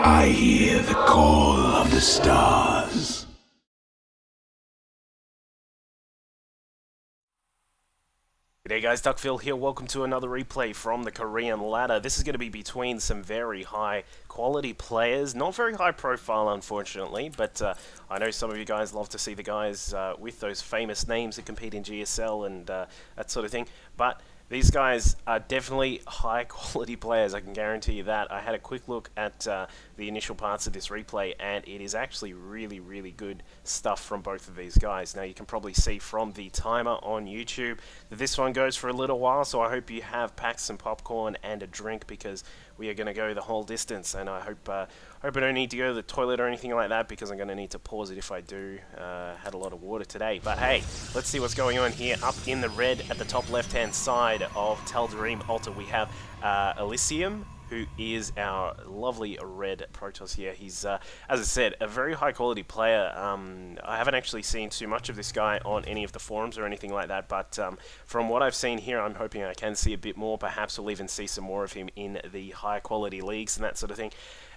I hear the call of the stars. G'day guys, Duckville here. Welcome to another replay from the Korean ladder. This is going to be between some very high quality players. Not very high profile, unfortunately, but I know some of you guys love to see the guys with those famous names that compete in GSL and that sort of thing. But these guys are definitely high quality players, I can guarantee you that. I had a quick look at the initial parts of this replay, and it is actually really good stuff from both of these guys. Now you can probably see from the timer on YouTube that this one goes for a little while, so I hope you have packed some popcorn and a drink, because we are going to go the whole distance, and I hope I don't need to go to the toilet or anything like that, because I'm going to need to pause it if I do. Had a lot of water today. But hey, let's see what's going on here. Up in the red at the top left-hand side of Tal'Darim Altar, we have Elysium, who is our lovely red Protoss here. He's, as I said, a very high-quality player. I haven't actually seen too much of this guy on any of the forums or anything like that, but from what I've seen here, I'm hoping I can see a bit more. Perhaps we'll even see some more of him in the high-quality leagues and that sort of thing.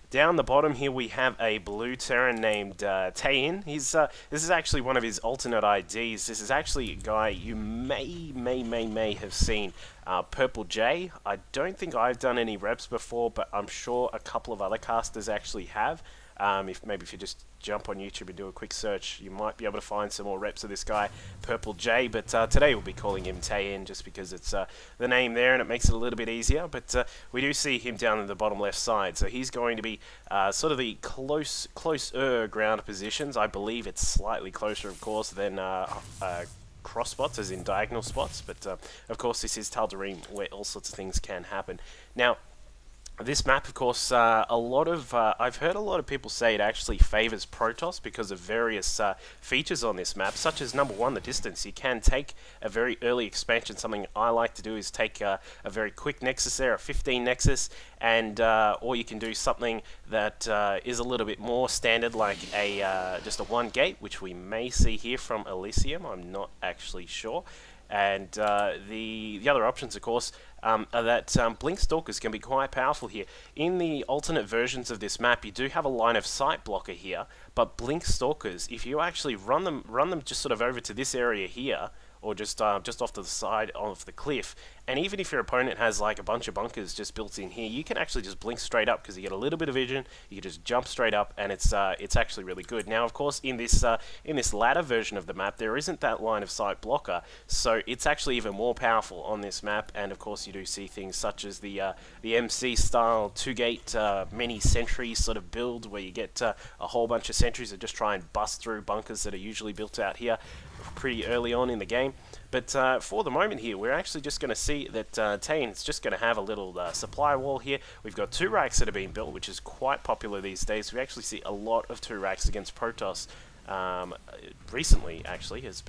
Down the bottom here we have a blue Terran named TAEIN. This is actually one of his alternate IDs. This is actually a guy you may have seen. PurpleJay. I don't think I've done any reps before, but I'm sure a couple of other casters actually have. If you just jump on YouTube and do a quick search, you might be able to find some more reps of this guy, PurpleJay. But today we'll be calling him TAEIN just because it's the name there and it makes it a little bit easier. But we do see him down in the bottom left side, so he's going to be sort of the closer ground positions. I believe it's slightly closer, of course, than cross spots, as in diagonal spots. But of course, this is Tal'Darim, where all sorts of things can happen. Now, this map, of course, I've heard a lot of people say it actually favors Protoss because of various features on this map, such as number one, the distance. You can take a very early expansion. Something I like to do is take a very quick Nexus there, a 15 Nexus, and or you can do something that is a little bit more standard, like a just a 1 gate, which we may see here from Elysium. I'm not actually sure. And the other options, of course, are that Blink Stalkers can be quite powerful here. In the alternate versions of this map, you do have a line of sight blocker here, but Blink Stalkers, if you actually run them just sort of over to this area here, or just off to the side of the cliff, and even if your opponent has like a bunch of bunkers just built in here, you can actually just blink straight up because you get a little bit of vision. You can just jump straight up, and it's actually really good. Now, of course, in this ladder version of the map, there isn't that line of sight blocker, so it's actually even more powerful on this map. And of course, you do see things such as the MC style 2-gate mini sentry sort of build, where you get a whole bunch of sentries that just try and bust through bunkers that are usually built out here pretty early on in the game. But for the moment here, we're actually just going to see that TAEIN is just going to have a little supply wall here. We've got 2 racks that are being built, which is quite popular these days. We actually see a lot of 2 racks against Protoss. Recently, actually, it's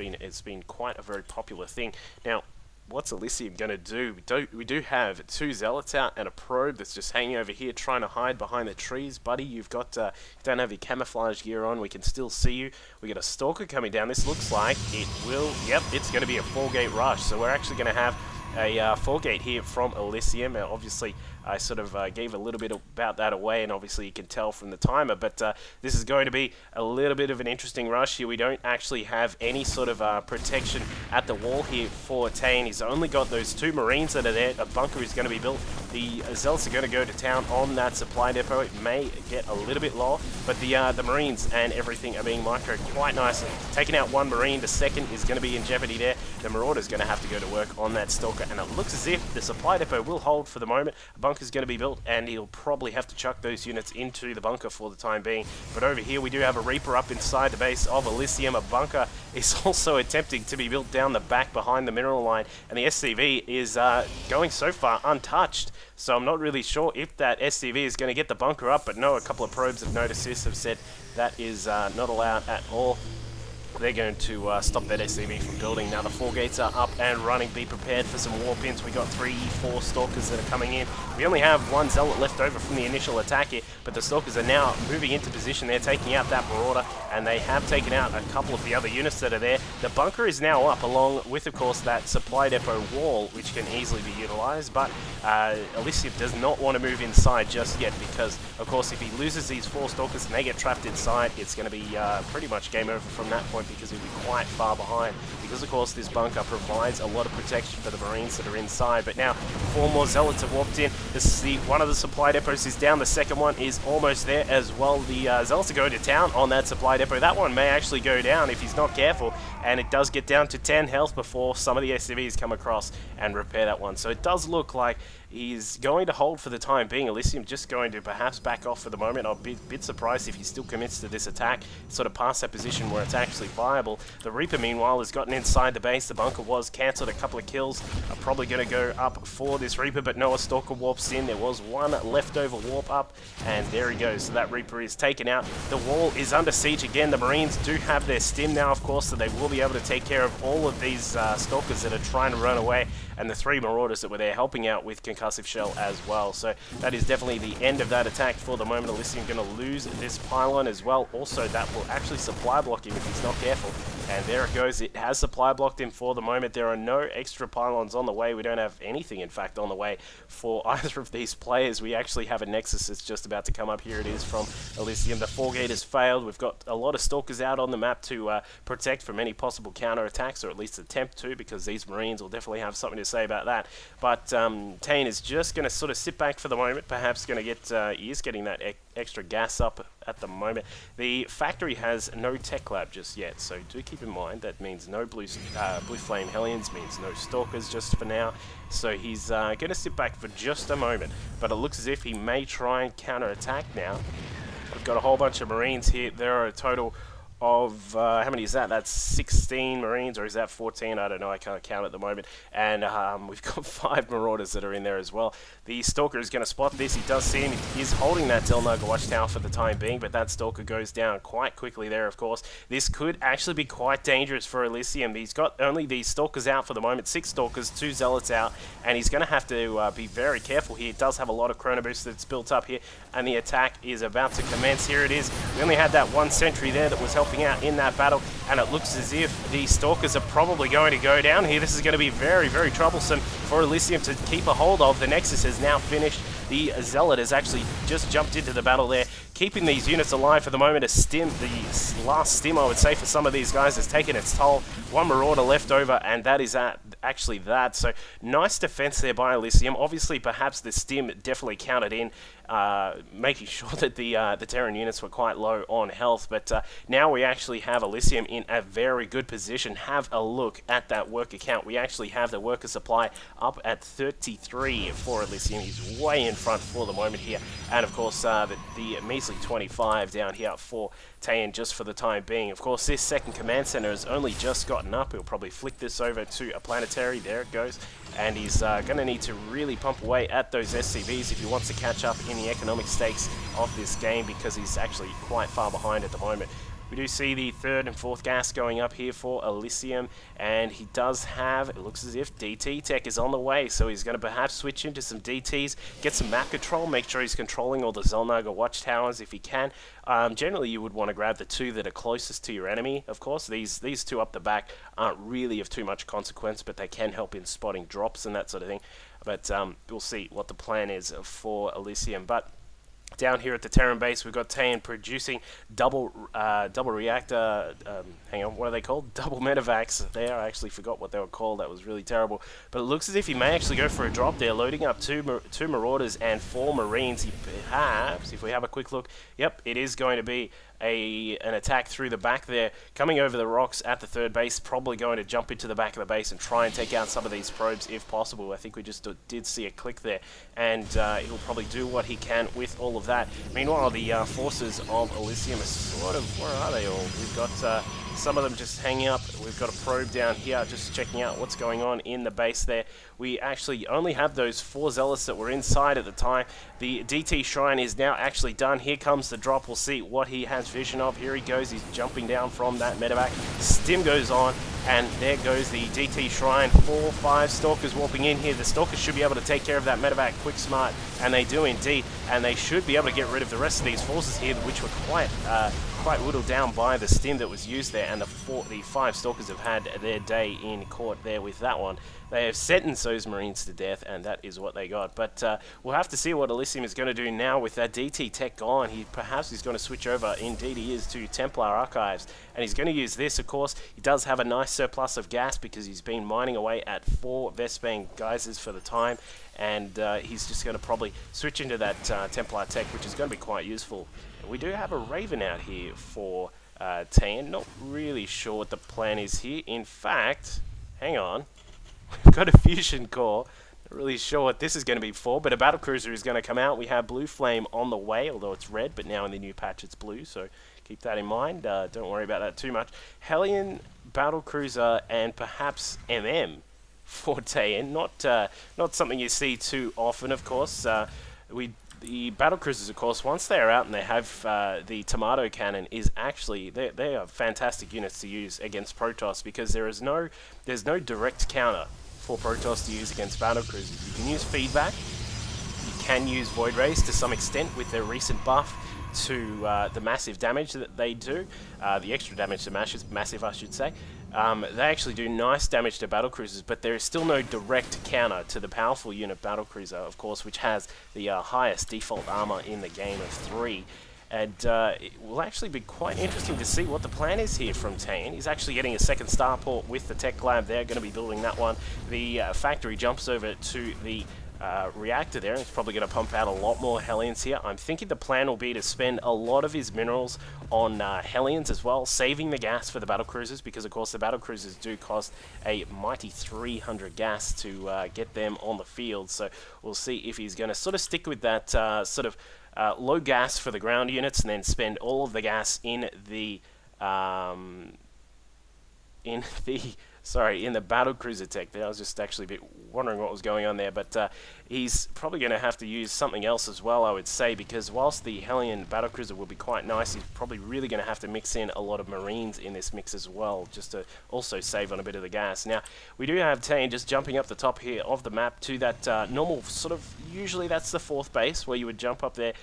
been quite a very popular thing. Now, what's Elysium going to do? We do have 2 Zealots out and a probe that's just hanging over here trying to hide behind the trees. Buddy, you've got you don't have your camouflage gear on. We can still see you. We got a Stalker coming down. This looks like it will, yep, it's going to be a 4-gate rush. So we're actually going to have a 4-gate here from Elysium. Obviously, I sort of gave a little bit about that away, and obviously you can tell from the timer, but this is going to be a little bit of an interesting rush here. We don't actually have any sort of protection at the wall here for TAEIN. He's only got those 2 Marines that are there. A bunker is going to be built. The Zealots are going to go to town on that supply depot. It may get a little bit low, but the Marines and everything are being microed quite nicely. Taking out 1 Marine, the second is going to be in jeopardy there. The Marauder's going to have to go to work on that Stalker, and it looks as if the supply depot will hold for the moment. A bunker's going to be built, and he'll probably have to chuck those units into the bunker for the time being. But over here we do have a Reaper up inside the base of Elysium. A bunker is also attempting to be built down the back behind the mineral line, and the SCV is going so far untouched. So I'm not really sure if that SCV is going to get the bunker up, but no, a couple of probes have noticed this, have said that is not allowed at all. They're going to stop that SCV from building. Now the 4 gates are up and running. Be prepared for some warp ins. We got 3-4 Stalkers that are coming in. We only have 1 Zealot left over from the initial attack here, but the Stalkers are now moving into position. They're taking out that Marauder, and they have taken out a couple of the other units that are there. The bunker is now up, along with, of course, that supply depot wall, which can easily be utilized, but Elysium does not want to move inside just yet because, of course, if he loses these 4 Stalkers and they get trapped inside, it's going to be pretty much game over from that point because he'll be quite far behind. Because, of course, this bunker provides a lot of protection for the Marines that are inside. But now, 4 more Zealots have walked in. This is one of the supply depots is down. The second one is almost there as well. The Zealots are going to town on that supply depot. That one may actually go down if he's not careful. And it does get down to 10 health before some of the SCVs come across and repair that one. So it does look like he's going to hold for the time being. Elysium just going to perhaps back off for the moment. I'll be a bit surprised if he still commits to this attack, sort of past that position where it's actually viable. The Reaper, meanwhile, has gotten inside the base. The bunker was cancelled. A couple of kills are probably going to go up for this Reaper, but no, a Stalker warps in. There was one leftover warp up, and there he goes. So that Reaper is taken out. The wall is under siege again. The Marines do have their stim now, of course, so they will be able to take care of all of these Stalkers that are trying to run away, and the 3 Marauders that were there helping out with Concussive Shell as well. So that is definitely the end of that attack for the moment. Elysium going to lose this pylon as well. Also, that will actually supply block him if he's not careful. And there it goes. It has supply blocked him for the moment. There are no extra pylons on the way. We don't have anything, in fact, on the way for either of these players. We actually have a Nexus that's just about to come up. Here it is from Elysium. The 4 gate has failed. We've got a lot of Stalkers out on the map to protect from any possible counter-attacks, or at least attempt to, because these Marines will definitely have something to say about that. But TAEIN is just going to sort of sit back for the moment, perhaps going to get, he is getting that extra gas up at the moment. The factory has no tech lab just yet, so do keep in mind that means no blue flame Hellions, means no Stalkers just for now. So he's going to sit back for just a moment, but it looks as if he may try and counter-attack now. We've got a whole bunch of Marines here. There are a total of, how many is that? That's 16 Marines, or is that 14? I don't know, I can't count at the moment. And we've got 5 Marauders that are in there as well. The Stalker is going to spot this. He does see him. He is holding that Tal'Darim Watchtower for the time being, but that Stalker goes down quite quickly there, of course. This could actually be quite dangerous for Elysium. He's got only these Stalkers out for the moment, 6 Stalkers, 2 Zealots out, and he's going to have to be very careful here. It does have a lot of Chrono Boost that's built up here, and the attack is about to commence. Here it is. We only had that 1 sentry there that was helping out in that battle, and it looks as if the Stalkers are probably going to go down here. This is going to be very, very troublesome for Elysium to keep a hold of. The Nexus is now finished. The Zealot has actually just jumped into the battle there, keeping these units alive for the moment. The last stim, I would say, for some of these guys has taken its toll. 1 Marauder left over, and that is actually that. So nice defense there by Elysium. Obviously, perhaps the stim definitely counted in, making sure that the Terran units were quite low on health. But now we actually have Elysium in a very good position. Have a look at that worker count. We actually have the worker supply up at 33 for Elysium. He's way in front for the moment here. And of course, the measly 25 down here for TAEIN just for the time being. Of course, this second command center has only just gotten up. He'll probably flick this over to a planetary. There it goes. And he's going to need to really pump away at those SCVs if he wants to catch up in the economic stakes of this game, because he's actually quite far behind at the moment. We do see the 3rd and 4th gas going up here for Elysium, and he does have, it looks as if DT tech is on the way, so he's going to perhaps switch into some DTs, get some map control, make sure he's controlling all the Xel'Naga watchtowers if he can. Generally, you would want to grab the 2 that are closest to your enemy, of course. These 2 up the back aren't really of too much consequence, but they can help in spotting drops and that sort of thing. But we'll see what the plan is for Elysium. But down here at the Terran base, we've got TAEIN producing double reactor, hang on, what are they called? Double medevacs there. I actually forgot what they were called. That was really terrible. But it looks as if he may actually go for a drop there, loading up two Marauders and 4 Marines. He perhaps, if we have a quick look, yep, it is going to be an attack through the back there, coming over the rocks at the 3rd base, probably going to jump into the back of the base and try and take out some of these probes if possible. I think we just did see a click there, and he'll probably do what he can with all of that. Meanwhile, the forces of Elysium are sort of, where are they all? We've got some of them just hanging up. We've got a probe down here just checking out what's going on in the base there. We actually only have those 4 Zealots that were inside at the time. The DT Shrine is now actually done. Here comes the drop. We'll see what he has vision of. Here he goes. He's jumping down from that medevac. Stim goes on, and there goes the DT Shrine. 4, 5 Stalkers warping in here. The Stalkers should be able to take care of that medevac quick, smart, and they do indeed. And they should be able to get rid of the rest of these forces here, which were quite whittled down by the stim that was used there. there, and the 5 Stalkers have had their day in court there with that one. They have sentenced those Marines to death, and that is what they got. But we'll have to see what Elysium is going to do now with that DT tech gone. Perhaps he's going to switch over, indeed he is, to Templar Archives, and he's going to use this, of course. He does have a nice surplus of gas because he's been mining away at 4 Vespene geysers for the time, and he's just going to probably switch into that Templar tech, which is going to be quite useful. We do have a Raven out here for TAEIN. Not really sure what the plan is here. In fact, hang on. We've got a fusion core. Not really sure what this is going to be for, but a battlecruiser is going to come out. We have Blue Flame on the way, although it's red, but now in the new patch it's blue, so keep that in mind. Don't worry about that too much. Hellion, battlecruiser, and perhaps MM for TAEIN. Not something you see too often, of course. The battlecruisers, of course, once they're out and they have the tomato cannon, is actually they are fantastic units to use against Protoss, because there's no direct counter for Protoss to use against battlecruisers. You can use feedback, you can use Void Rays to some extent with their recent buff to the massive damage that they do, the extra damage to massive, I should say. They actually do nice damage to battlecruisers, but there is still no direct counter to the powerful unit battlecruiser, of course, which has the highest default armor in the game of 3. And it will actually be quite interesting to see what the plan is here from TAEIN. He's actually getting a second starport with the tech lab. They're going to be building that one. The factory jumps over to the reactor there, and he's probably going to pump out a lot more Hellions here. I'm thinking the plan will be to spend a lot of his minerals on Hellions as well, saving the gas for the battlecruisers, because of course the battlecruisers do cost a mighty 300 gas to get them on the field. So we'll see if he's going to sort of stick with that low gas for the ground units, and then spend all of the gas in the battlecruiser tech there. I was just actually a bit wondering what was going on there, but he's probably going to have to use something else as well, I would say, because whilst the Hellion battlecruiser will be quite nice, he's probably really going to have to mix in a lot of Marines in this mix as well, just to also save on a bit of the gas. Now, we do have TAEIN just jumping up the top here of the map to that normal sort of, usually that's the 4th base, where you would jump up there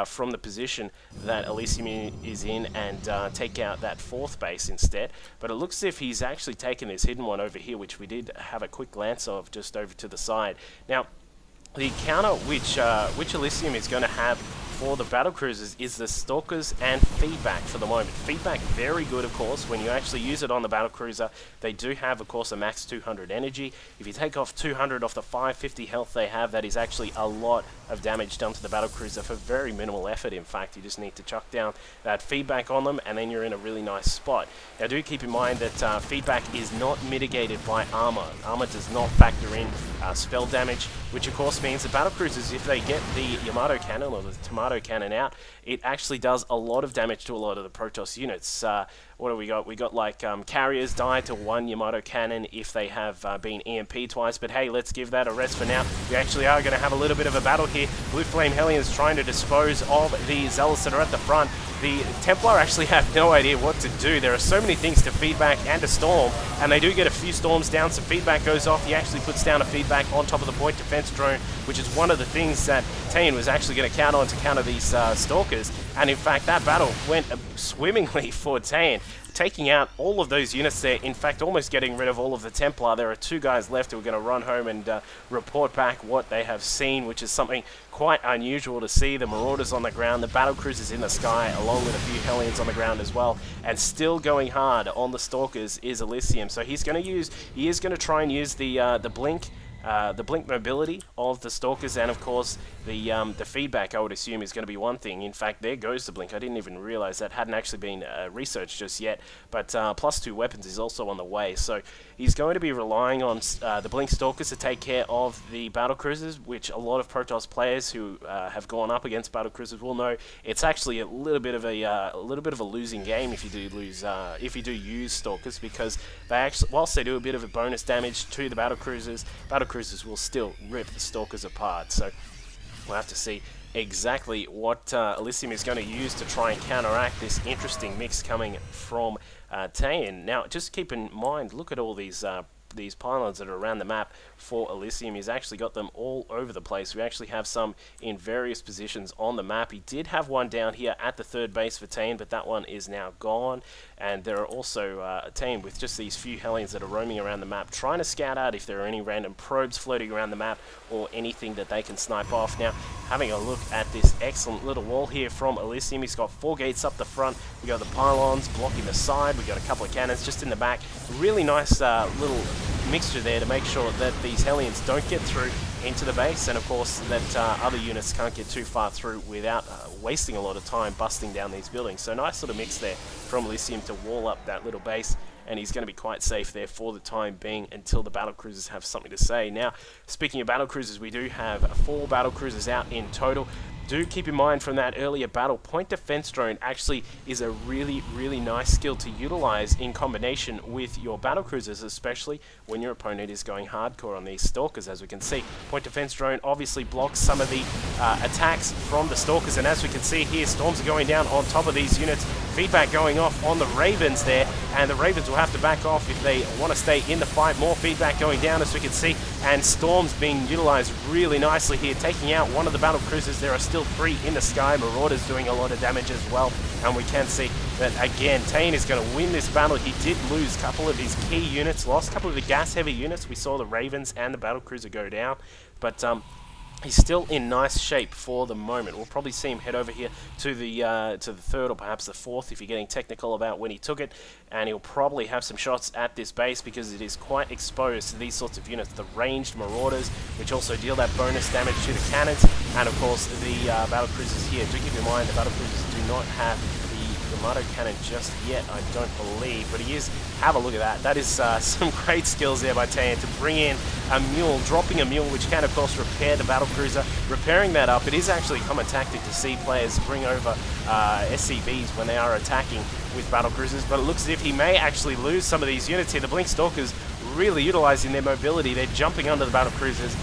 from the position that Elysium is in and take out that 4th base instead. But it looks as if he's actually taken this hidden one over here, which we did have a quick glance of just over to the side. Now, the counter which Elysium is going to have for the battlecruisers is the Stalkers and feedback for the moment. Feedback, very good, of course. When you actually use it on the battlecruiser, they do have, of course, a max 200 energy. If you take off 200 off the 550 health they have, that is actually a lot of damage done to the battlecruiser for very minimal effort. In fact, you just need to chuck down that feedback on them, and then you're in a really nice spot. Now, do keep in mind that feedback is not mitigated by armor. Armor does not factor in spell damage, which of course means the battlecruisers, if they get the Yamato cannon or the tomato cannon out, it actually does a lot of damage to a lot of the Protoss units. What do we got? We got like carriers die to 1 Yamato cannon if they have been EMP'd twice, but hey, let's give that a rest for now. We actually are going to have a little bit of a battle here. Blue Flame Hellions trying to dispose of the Zealots that are at the front. The Templar actually have no idea what to do. There are so many things to feedback and to storm, and they do get a few storms down. Some feedback goes off. He actually puts down a feedback on top of the point defense drone, which is one of the things that TAEIN was actually going to count on to counter these Stalkers. And in fact, that battle went swimmingly for TAEIN, taking out all of those units there. In fact, almost getting rid of all of the Templar. There are 2 guys left who are going to run home and report back what they have seen, which is something quite unusual to see. The Marauders on the ground, the battlecruisers in the sky, along with a few Hellions on the ground as well, and still going hard on the Stalkers is Elysium. So he is going to try and use the blink mobility of the Stalkers, and of course the feedback, I would assume, is going to be one thing. In fact, there goes the blink. I didn't even realize that hadn't actually been researched just yet, but +2 weapons is also on the way. So he's going to be relying on the blink Stalkers to take care of the battlecruisers, which a lot of Protoss players who have gone up against battlecruisers will know it's actually a little bit of a losing game if you do use Stalkers, because they actually, whilst they do a bit of a bonus damage to the battlecruisers will still rip the Stalkers apart. So we'll have to see exactly what Elysium is going to use to try and counteract this interesting mix coming from TAEIN. Now, just keep in mind, look at all these these pylons that are around the map for Elysium. He's actually got them all over the place. We actually have some in various positions on the map. He did have one down here at the third base for TAEIN, but that one is now gone. And there are also TAEIN with just these few Hellions that are roaming around the map, trying to scout out if there are any random probes floating around the map or anything that they can snipe off. Now, having a look at this excellent little wall here from Elysium, he's got 4 gates up the front. We got the pylons blocking the side. We got a couple of cannons just in the back. Really nice little mixture there to make sure that these Hellions don't get through into the base, and of course that other units can't get too far through without wasting a lot of time busting down these buildings. So nice sort of mix there from Elysium to wall up that little base, and he's going to be quite safe there for the time being until the battlecruisers have something to say. Now, speaking of battlecruisers, we do have 4 battlecruisers out in total. Do keep in mind from that earlier battle, point defense drone actually is a really, really nice skill to utilize in combination with your battlecruisers, especially when your opponent is going hardcore on these stalkers. As we can see, point defense drone obviously blocks some of the attacks from the stalkers, and as we can see here, storms are going down on top of these units. Feedback going off on the Ravens there, and the Ravens will have to back off if they want to stay in the fight. More feedback going down, as we can see, and storms being utilized really nicely here, taking out one of the battlecruisers. There are still 3 in the sky. Marauders doing a lot of damage as well, and we can see that again TAEIN is going to win this battle. He did lose a couple of his key units, lost a couple of the gas heavy units. We saw the Ravens and the battlecruiser go down, but he's still in nice shape for the moment. We'll probably see him head over here to the third or perhaps the fourth if you're getting technical about when he took it, and he'll probably have some shots at this base because it is quite exposed to these sorts of units. The ranged Marauders, which also deal that bonus damage to the cannons, and of course the battlecruisers here. Do keep in mind the battlecruisers do not have the Yamato cannon just yet, I don't believe, but he is. Have a look at that. That is some great skills there by TAEIN to bring in a mule, dropping a mule, which can of course repair the battlecruiser. Repairing that up, it is actually a common tactic to see players bring over SCVs when they are attacking with battlecruisers, but it looks as if he may actually lose some of these units here. The Blink Stalkers really utilizing their mobility. They're jumping under the battlecruisers,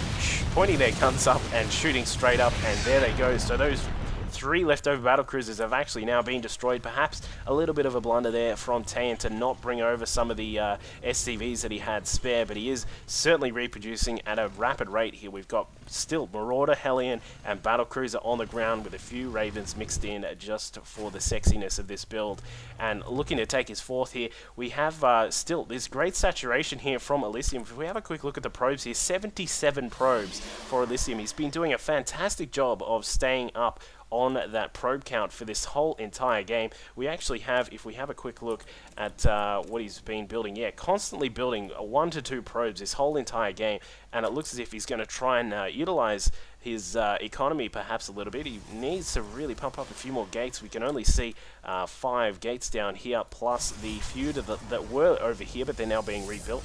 pointing their guns up and shooting straight up, and there they go. So those 3 leftover battlecruisers have actually now been destroyed. Perhaps a little bit of a blunder there from TAEIN to not bring over some of the SCVs that he had spare, but he is certainly reproducing at a rapid rate here. We've got still Marauder, Hellion, and battlecruiser on the ground with a few Ravens mixed in just for the sexiness of this build. And looking to take his 4th here, we have still this great saturation here from Elysium. If we have a quick look at the probes here, 77 probes for Elysium. He's been doing a fantastic job of staying up on that probe count for this whole entire game. We actually have, if we have a quick look at what he's been building, yeah, constantly building 1 to 2 probes this whole entire game, and it looks as if he's going to try and utilize his economy perhaps a little bit. He needs to really pump up a few more gates. We can only see 5 gates down here, plus the few that were over here, but they're now being rebuilt.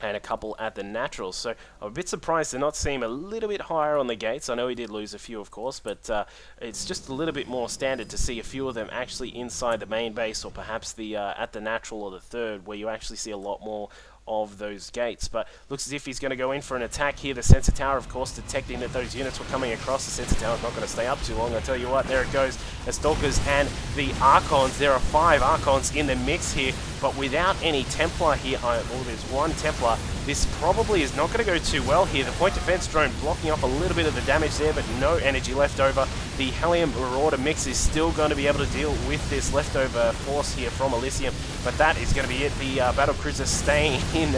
And a couple at the naturals. So I'm a bit surprised to not see him a little bit higher on the gates. I know he did lose a few, of course, but it's just a little bit more standard to see a few of them actually inside the main base, or perhaps the at the natural or the third, where you actually see a lot more of those gates. But looks as if he's going to go in for an attack here. The sensor tower, of course, detecting that those units were coming across. The sensor tower's not going to stay up too long. I tell you what, there it goes. The Stalkers and the Archons. There are 5 Archons in the mix here, but without any Templar here. There's 1 Templar. This probably is not going to go too well here. The point defense drone blocking off a little bit of the damage there, but no energy left over. The Hellion Marauder mix is still going to be able to deal with this leftover force here from Elysium, but that is going to be it. The battlecruiser staying in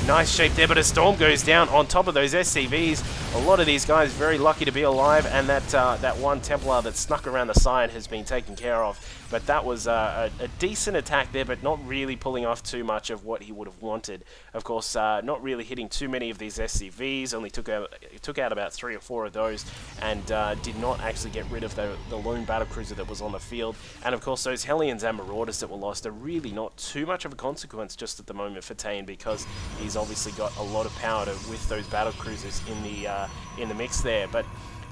nice shape there, but a storm goes down on top of those SCVs. A lot of these guys very lucky to be alive, and that 1 Templar that snuck around the side has been taken care of. But that was a decent attack there, but not really pulling off too much of what he would have wanted. Of course, not really hitting too many of these SCVs, only took out about 3 or 4 of those, and did not actually get rid of the lone battlecruiser that was on the field. And of course, those Hellions and Marauders that were lost are really not too much of a consequence just at the moment for TAEIN, because he's obviously got a lot of power with those battlecruisers in the mix there. But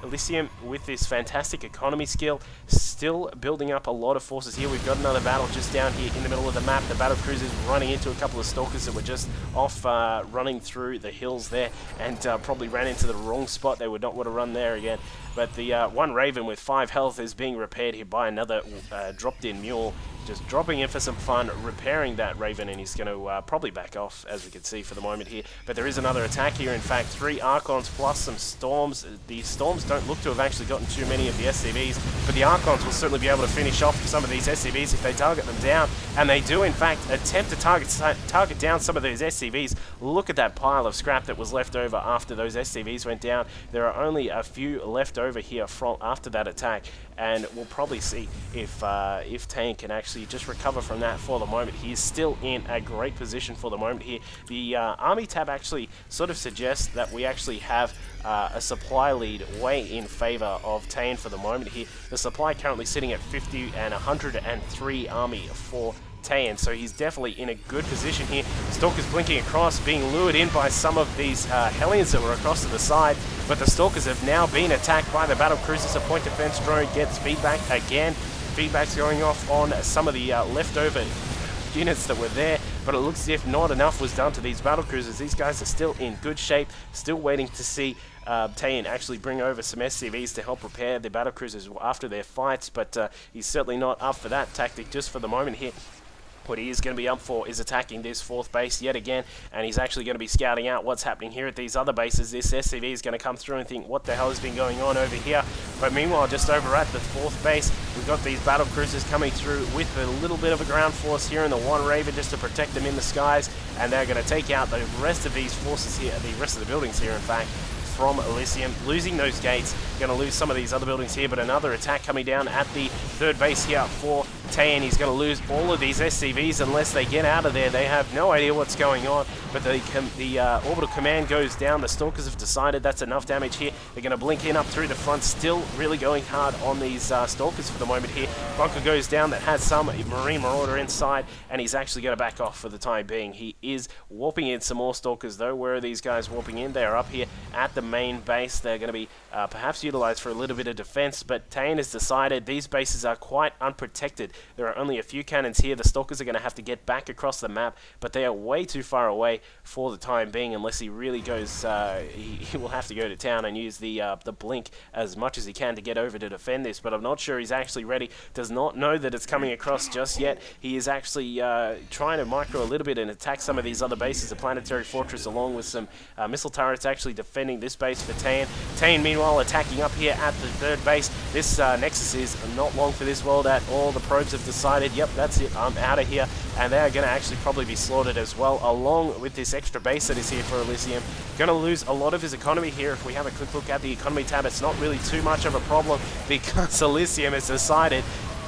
Elysium, with this fantastic economy skill, still building up a lot of forces here. We've got another battle just down here in the middle of the map. The battle cruisers running into a couple of stalkers that were just off running through the hills there, and probably ran into the wrong spot. They would not want to run there again. But the one Raven with 5 health is being repaired here by another dropped-in mule, just dropping in for some fun, repairing that Raven, and he's going to probably back off, as we can see for the moment here. But there is another attack here. In fact, 3 Archons plus some Storms. The Storms don't look to have actually gotten too many of the SCVs, but the Archons will certainly be able to finish off some of these SCVs if they target them down. And they do, in fact, attempt to target down some of those SCVs. Look at that pile of scrap that was left over after those SCVs went down. There are only a few left over here from after that attack, and we'll probably see if TAEIN can actually just recover from that for the moment. He is still in a great position for the moment here. The army tab actually sort of suggests that we actually have a supply lead way in favor of TAEIN for the moment here. The supply currently sitting at 50 and 103 army for TAEIN, so he's definitely in a good position here. Stalkers blinking across, being lured in by some of these Hellions that were across to the side, but the Stalkers have now been attacked by the battle cruisers. A point defense drone gets feedback again. Feedback's going off on some of the leftover units that were there, but it looks as if not enough was done to these battle cruisers. These guys are still in good shape, still waiting to see TAEIN actually bring over some SCVs to help repair the battle cruisers after their fights, but he's certainly not up for that tactic just for the moment here. What he is going to be up for is attacking this 4th base yet again, and he's actually going to be scouting out what's happening here at these other bases. This SCV is going to come through and think, what the hell has been going on over here? But meanwhile, just over at the 4th base, we've got these battle cruisers coming through with a little bit of a ground force here in the one Raven just to protect them in the skies, and they're going to take out the rest of these forces here, the rest of the buildings here, in fact, from Elysium. Losing those gates, going to lose some of these other buildings here, but another attack coming down at the 3rd base here for TAEIN. He's going to lose all of these SCVs unless they get out of there. They have no idea what's going on, but the orbital command goes down. The Stalkers have decided that's enough damage here. They're going to blink in up through the front, still really going hard on these Stalkers for the moment here. Bunker goes down that has some Marine Marauder inside, and he's actually going to back off for the time being. He is warping in some more Stalkers though. Where are these guys warping in? They are up here at the main base. They're going to be perhaps utilized for a little bit of defense, but TAEIN has decided these bases are quite unprotected. There are only a few cannons here. The Stalkers are going to have to get back across the map, but they are way too far away for the time being unless he really goes, he will have to go to town and use the blink as much as he can to get over to defend this, but I'm not sure he's actually ready. Does not know that it's coming across just yet. He is actually trying to micro a little bit and attack some of these other bases. The Planetary Fortress along with some missile turrets actually defending this base for TAEIN. TAEIN meanwhile attacking up here at the 3rd base. This Nexus is not long for this world at all. The probes have decided, yep, that's it, I'm out of here, and they're going to actually probably be slaughtered as well, along with this extra base that is here for Elysium. Going to lose a lot of his economy here. If we have a quick look at the economy tab, it's not really too much of a problem because Elysium has decided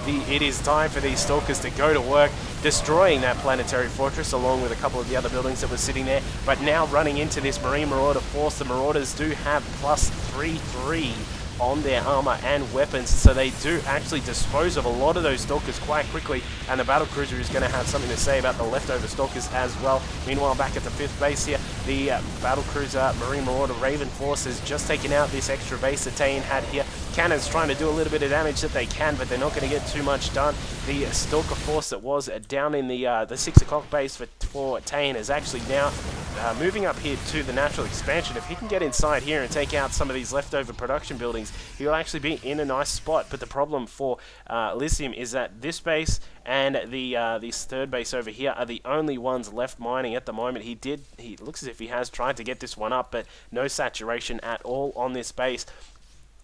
it is time for these Stalkers to go to work, destroying that Planetary Fortress along with a couple of the other buildings that were sitting there, but now running into this Marine Marauder force. The Marauders do have plus 3/3 on their armor and weapons, so they do actually dispose of a lot of those Stalkers quite quickly, and the battle cruiser is going to have something to say about the leftover Stalkers as well. Meanwhile, back at the 5th base here, the battle cruiser Marine Marauder Raven force has just taken out this extra base that TAEIN had here. Cannons trying to do a little bit of damage that they can, but they're not going to get too much done. The Stalker force that was down in the 6 o'clock base for TAEIN is actually now moving up here to the natural expansion. If he can get inside here and take out some of these leftover production buildings, he'll actually be in a nice spot. But the problem for Elysium is that this base and this 3rd base over here are the only ones left mining at the moment. He looks as if he has tried to get this one up, but no saturation at all on this base.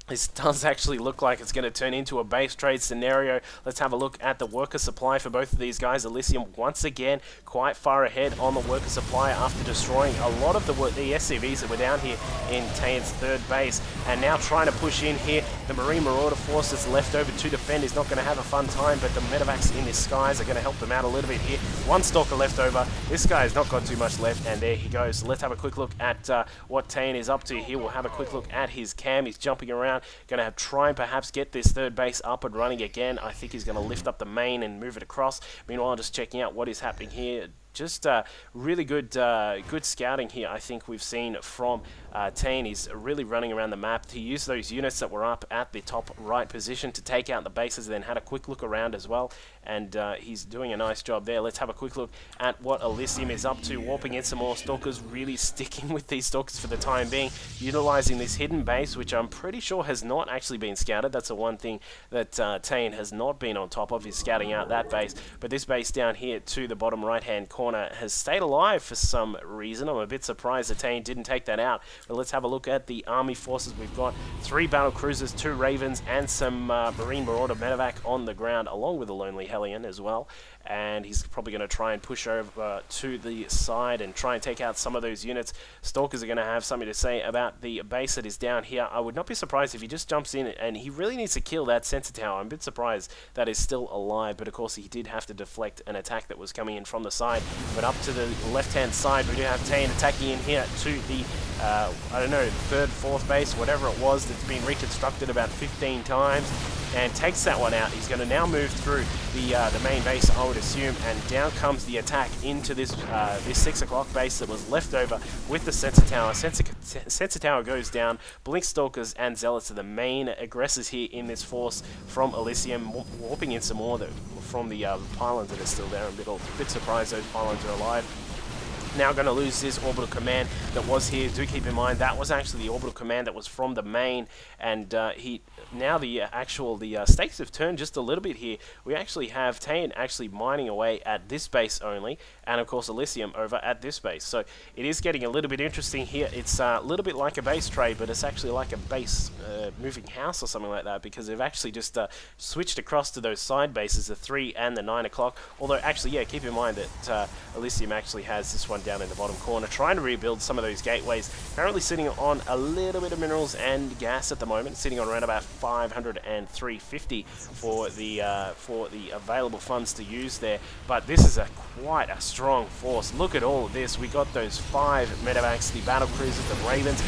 This does actually look like it's going to turn into a base trade scenario. Let's have a look at the worker supply for both of these guys. Elysium once again quite far ahead on the worker supply after destroying a lot of the SCVs that were down here in TAEIN's 3rd base, and now trying to push in here. The Marine Marauder force that's left over to defend is not going to have a fun time, but the medevacs in the skies are going to help them out a little bit here. One Stalker left over. This guy has not got too much left, and there he goes. Let's have a quick look at what TAEIN is up to here. We'll have a quick look at his cam. He's jumping around. Going to try and perhaps get this 3rd base up and running again. I think he's going to lift up the main and move it across. Meanwhile, just checking out what is happening here. just really good good scouting here, I think we've seen from TAEIN. He's really running around the map. He used those units that were up at the top right position to take out the bases, then had a quick look around as well, and he's doing a nice job there. Let's have a quick look at what Elysium is up to, warping in some more Stalkers, really sticking with these Stalkers for the time being, utilizing this hidden base, which I'm pretty sure has not actually been scouted. That's the one thing that TAEIN has not been on top of, is scouting out that base. But this base down here to the bottom right hand corner has stayed alive for some reason. I'm a bit surprised that TAEIN didn't take that out. But let's have a look at the army forces. We've got 3 battle cruisers, 2 Ravens, and some Marine Marauder medevac on the ground, along with a Lonely Hellion as well. And he's probably going to try and push over to the side and try and take out some of those units. Stalkers are going to have something to say about the base that is down here. I would not be surprised if he just jumps in, and he really needs to kill that sensor tower. I'm a bit surprised that is still alive, but of course he did have to deflect an attack that was coming in from the side. But up to the left-hand side, we do have TAEIN attacking in here to the, I don't know, 3rd, 4th base, whatever it was, that's been reconstructed about 15 times, and takes that one out. He's going to now move through the main base, I would assume, and down comes the attack into this this 6 o'clock base that was left over with the sensor tower. Sensor tower goes down. Blink Stalkers and Zealots are the main aggressors here in this force from Elysium, warping in some more from the pylons that are still there. I'm a bit surprised those pylons are alive. Now going to lose this orbital command that was here. Do keep in mind that was actually the orbital command that was from the main, and now the stakes have turned just a little bit here. We actually have TAEIN actually mining away at this base only, and of course Elysium over at this base. So it is getting a little bit interesting here. It's a little bit like a base trade, but it's actually like a base moving house or something like that, because they've actually just switched across to those side bases, the 3 and the 9 o'clock. Although actually, yeah, keep in mind that Elysium actually has this one down in the bottom corner, trying to rebuild some of those gateways. Currently sitting on a little bit of minerals and gas at the moment, sitting on around about 500 and 350 for the available funds to use there. But this is quite a strong force. Look at all of this. We got those 5 medevacs, the battle cruisers, the Ravens.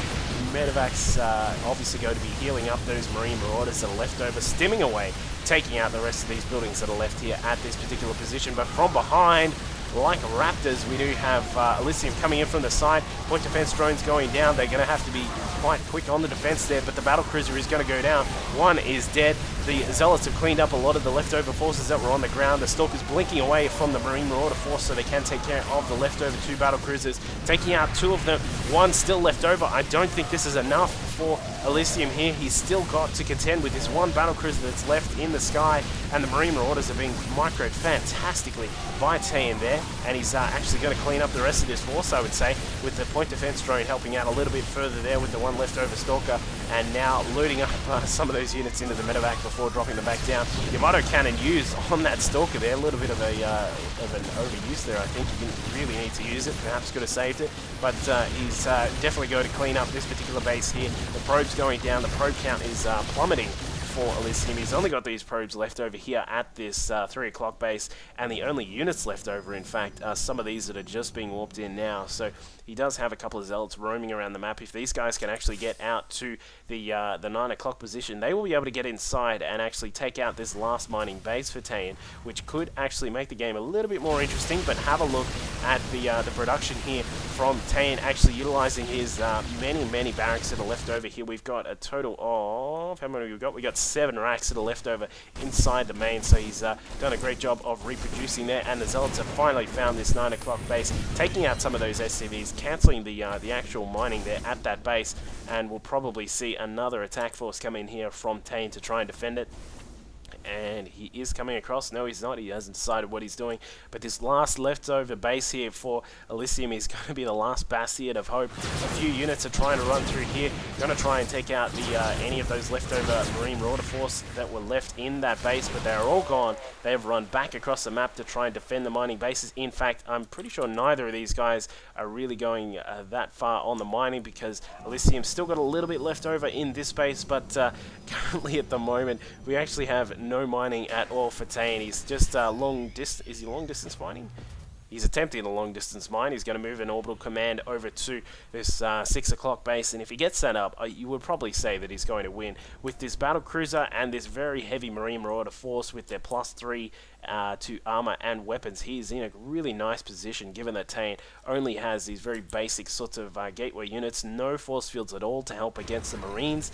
Medevacs obviously going to be healing up those Marine Marauders that are left over, stimming away, taking out the rest of these buildings that are left here at this particular position. But from behind, like raptors, we do have Elysium coming in from the side. Point defense drones going down. They're going to have to be quite quick on the defense there, but the battle cruiser is going to go down. One is dead. The Zealots have cleaned up a lot of the leftover forces that were on the ground. The Stalkers blinking away from the Marine Marauder force so they can take care of the leftover 2 battle cruisers, taking out 2 of them. 1 still left over. I don't think this is enough for Elysium here. He's still got to contend with this 1 battle cruiser that's left in the sky, and the Marine Marauders are being microed fantastically by TAEIN there, and he's actually going to clean up the rest of this force, I would say, with the point defense drone helping out a little bit further there with the 1 leftover Stalker, and now loading up some of those units into the medevac before dropping them back down. Yamato cannon used on that Stalker there, a little bit of an overuse there. I think he didn't really need to use it, perhaps could have saved it, but he's definitely going to clean up this particular base here. The probe's going down, the probe count is plummeting for Elysium. He's only got these probes left over here at this 3 o'clock base, and the only units left over, in fact, are some of these that are just being warped in now. So he does have a couple of Zealots roaming around the map. If these guys can actually get out to the 9 o'clock position, they will be able to get inside and actually take out this last mining base for TAEIN, which could actually make the game a little bit more interesting. But have a look at the production here from TAEIN, actually utilizing his many barracks that are left over here. We've got a total of, how many we've got? We got 7 racks that are left over inside the main, so he's done a great job of reproducing there, and the Zealots have finally found this 9 o'clock base, taking out some of those SCVs, cancelling the actual mining there at that base, and we'll probably see another attack force come in here from TAEIN to try and defend it. And he is coming across. No, he's not. He hasn't decided what he's doing. But this last leftover base here for Elysium is going to be the last bastion of hope. A few units are trying to run through here. Going to try and take out any of those leftover Marine Marauder force that were left in that base, but they are all gone. They have run back across the map to try and defend the mining bases. In fact, I'm pretty sure neither of these guys are really going that far on the mining, because Elysium's still got a little bit left over in this base, but currently at the moment we actually have no mining at all for TAEIN. He's just long distance. Is he long distance mining? He's attempting a long-distance mine. He's going to move an orbital command over to this 6 o'clock base, and if he gets that up, you would probably say that he's going to win. With this battle cruiser and this very heavy Marine Marauder force with their +3 to armor and weapons, he's in a really nice position, given that TAEIN only has these very basic sorts of gateway units, no force fields at all to help against the Marines,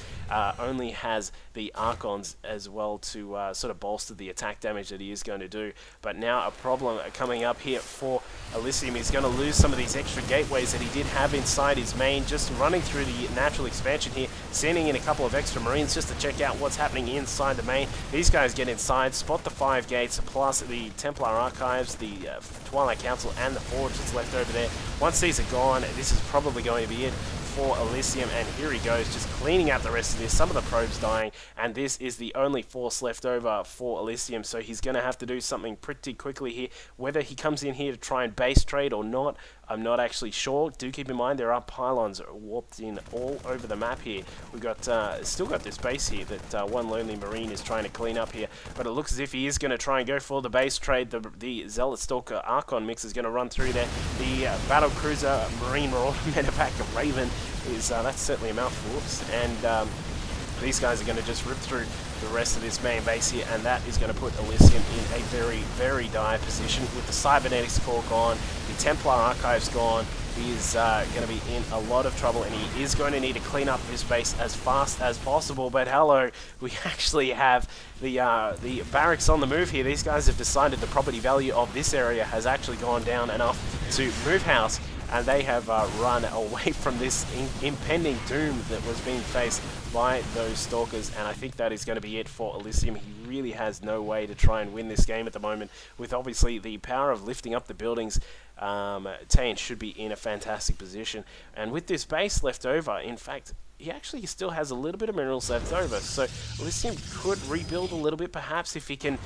only has the Archons as well to sort of bolster the attack damage that he is going to do. But now a problem coming up here for Elysium. He's going to lose some of these extra gateways that he did have inside his main, just running through the natural expansion here, sending in a couple of extra Marines just to check out what's happening inside the main. These guys get inside, spot the 5 gates, plus the Templar Archives, the Twilight Council, and the Forge that's left over there. Once these are gone, this is probably going to be it for Elysium, and here he goes, just cleaning out the rest of this. Some of the probes dying, and this is the only force left over for Elysium, so he's going to have to do something pretty quickly here. Whether he comes in here to try and base trade or not, I'm not actually sure. Do keep in mind there are pylons warped in all over the map here. We've got still got this base here that one lonely Marine is trying to clean up here, but it looks as if he is going to try and go for the base trade. The Zealot Stalker Archon mix is going to run through there. The Battle Cruiser Marine Marauder Medevac Raven is that's certainly a mouthful. Oops. And these guys are going to just rip through the rest of this main base here, and that is going to put Elysium in a very, very dire position. With the Cybernetics Core gone, the Templar Archives gone, he is going to be in a lot of trouble, and he is going to need to clean up this base as fast as possible. But hello, we actually have the barracks on the move here. These guys have decided the property value of this area has actually gone down enough to move house, and they have run away from this impending doom that was being faced by those Stalkers, and I think that is going to be it for Elysium. He really has no way to try and win this game at the moment. With obviously the power of lifting up the buildings, TAEIN should be in a fantastic position. And with this base left over, in fact, he actually still has a little bit of minerals left over, so Elysium could rebuild a little bit perhaps if he can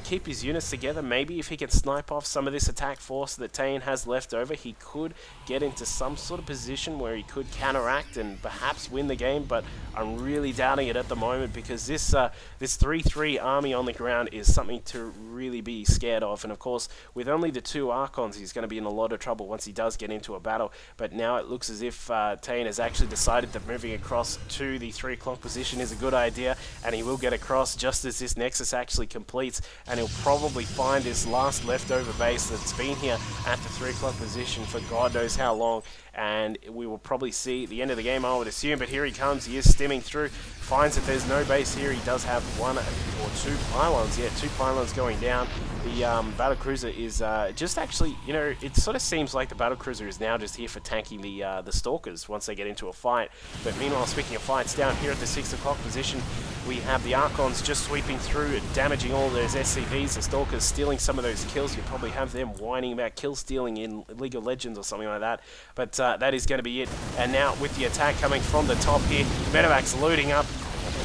keep his units together. Maybe if he can snipe off some of this attack force that TAEIN has left over, he could get into some sort of position where he could counteract and perhaps win the game, but I'm really doubting it at the moment, because this 3-3 army on the ground is something to really be scared of. And of course, with only the 2 Archons, he's going to be in a lot of trouble once he does get into a battle. But now it looks as if TAEIN has actually decided that moving across to the 3 o'clock position is a good idea, and he will get across just as this Nexus actually completes, and he'll probably find this last leftover base that's been here at the 3 o'clock position for God knows how long, and we will probably see the end of the game, I would assume. But here he comes, he is stimming through, finds that there's no base here. He does have 1 or 2 pylons, 2 pylons going down. The battle cruiser is just actually, you know, it sort of seems like the battle cruiser is now just here for tanking the Stalkers once they get into a fight. But meanwhile, speaking of fights, down here at the 6 o'clock position, we have the Archons just sweeping through, damaging all those SCVs. The Stalkers stealing some of those kills. You probably have them whining about kill stealing in League of Legends or something like that. But that is going to be it. And now with the attack coming from the top here, Medevac's loading up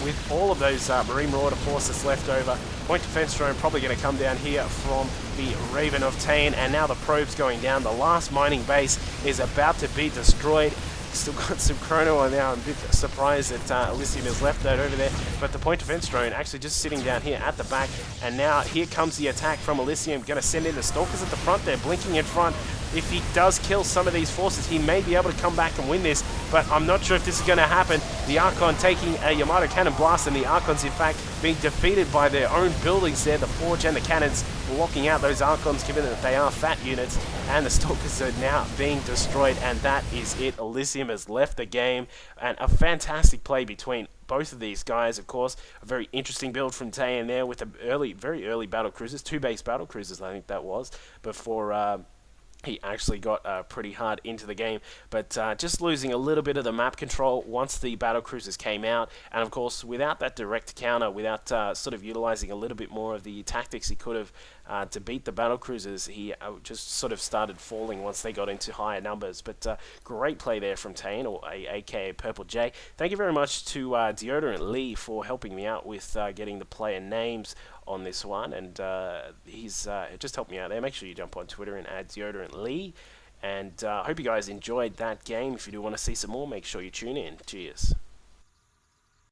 with all of those Marine Marauder forces left over. Point defense drone probably going to come down here from the Raven of TAEIN, and now the probe's going down. The last mining base is about to be destroyed. Still got some chrono on now. I'm a bit surprised that Elysium has left that over there, but the point defense drone actually just sitting down here at the back, and now here comes the attack from Elysium. Going to send in the Stalkers at the front there, blinking in front. If he does kill some of these forces, he may be able to come back and win this, but I'm not sure if this is going to happen. The Archon taking a Yamato Cannon Blast, and the Archons in fact being defeated by their own buildings there. The Forge and the Cannons blocking out those Archons, given that they are fat units, and the Stalkers are now being destroyed, and that is it. Elysium has left the game, and a fantastic play between both of these guys. Of course, a very interesting build from TAEIN there with the very early battle cruisers, 2 base battle cruisers I think that was, before he actually got pretty hard into the game, but just losing a little bit of the map control once the battle cruisers came out, and of course without that direct counter, without sort of utilizing a little bit more of the tactics he could have to beat the battle cruisers, he just sort of started falling once they got into higher numbers. But great play there from TAEIN, or aka PurpleJay. Thank you very much to Deodorant Lee for helping me out with getting the player names on this one, and he's just helped me out there. Make sure you jump on Twitter and add Deodorant Lee, and I hope you guys enjoyed that game. If you do want to see some more, make sure you tune in. Cheers.